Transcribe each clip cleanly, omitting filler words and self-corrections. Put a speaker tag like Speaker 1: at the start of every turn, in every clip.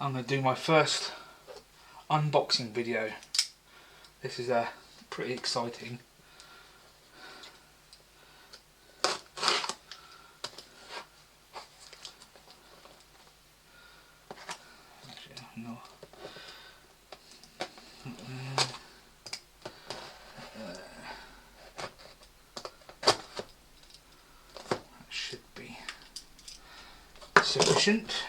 Speaker 1: I'm going to do my first unboxing video. This is pretty exciting. Actually, no. That should be sufficient.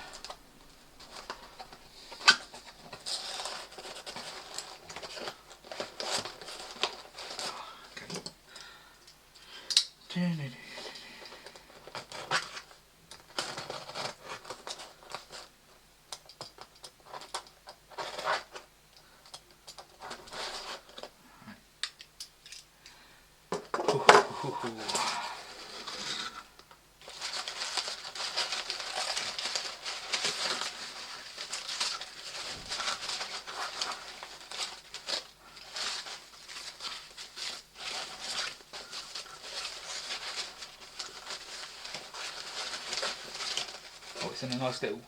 Speaker 1: Oh, it's in a nice little...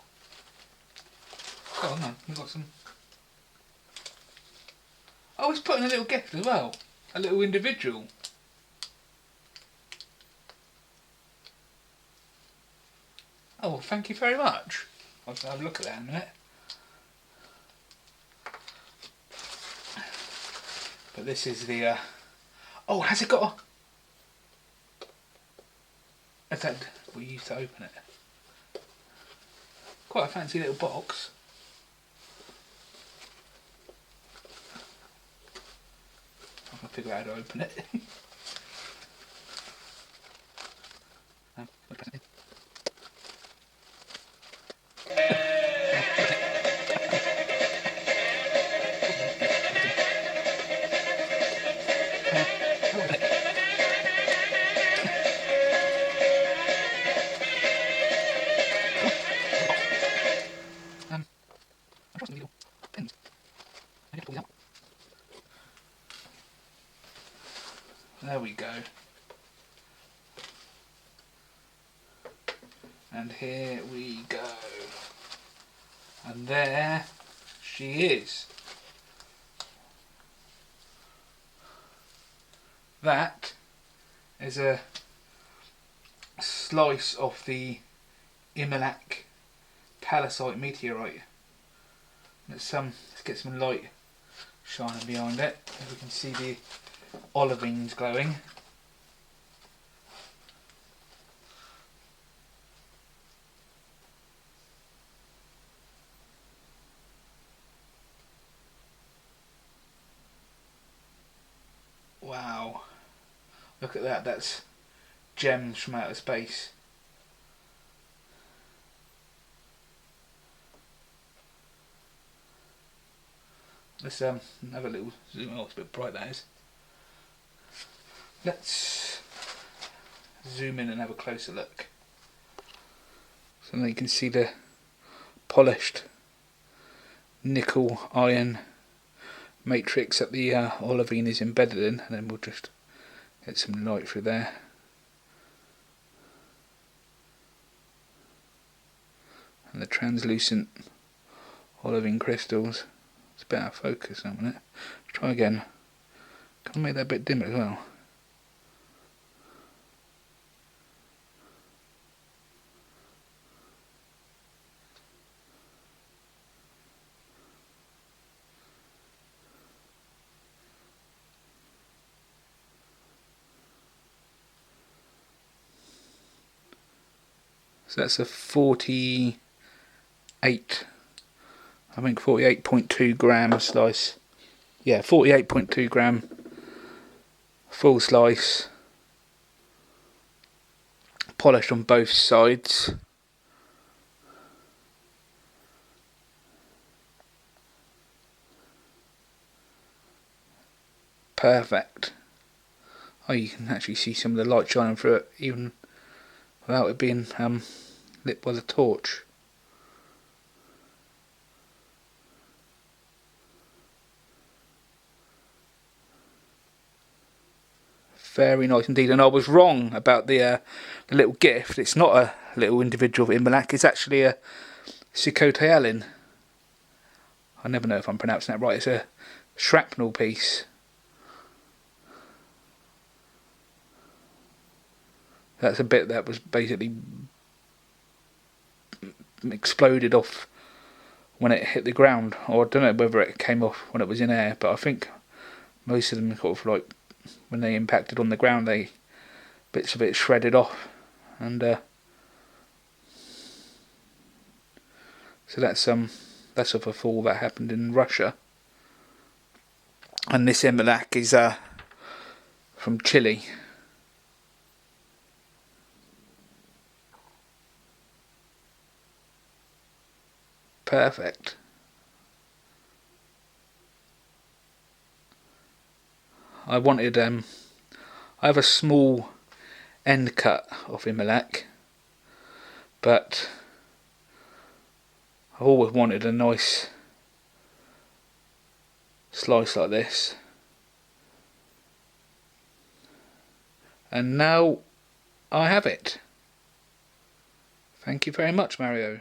Speaker 1: Oh no, we've got some... Oh, it's put in a little gift as well. A little individual. Oh, well, thank you very much. I'll have a look at that in a minute. But this is the... Oh, has it got a... Is that... We used to open it. Quite a fancy little box. I can figure out how to open it. There we go. And here we go. And there she is. That is a slice of the Imilac calcite meteorite. Let's get some light shining behind it, so we can see the olivines glowing. Wow, look at that, that's gems from outer space. Let's have a little zoom. Oh, it's a bit bright, that is. Let's zoom in and have a closer look. So now you can see the polished nickel iron matrix that the olivine is embedded in, and then we'll just get some light through there. And the translucent olivine crystals. It's a bit out of focus now, isn't it? Try again. Can I make that a bit dimmer as well? So that's a 48, I think 48.2 gram slice. Yeah, 48.2 gram full slice. Polished on both sides. Perfect. Oh, you can actually see some of the light shining through it, even without it being lit by the torch. Very nice indeed, and I was wrong about the little gift. It's not a little individual Imilac, it's actually a Cicote Allen. I never know if I'm pronouncing that right. It's a shrapnel piece. That's a bit that was basically exploded off when it hit the ground, or I don't know whether it came off when it was in air, but I think most of them sort of like when they impacted on the ground, bits of it shredded off, and so that's of a fall that happened in Russia. And this Imilac is from Chile. Perfect. I wanted I have a small end cut of Imilac, but I've always wanted a nice slice like this, and now I have it. Thank you very much, Mario.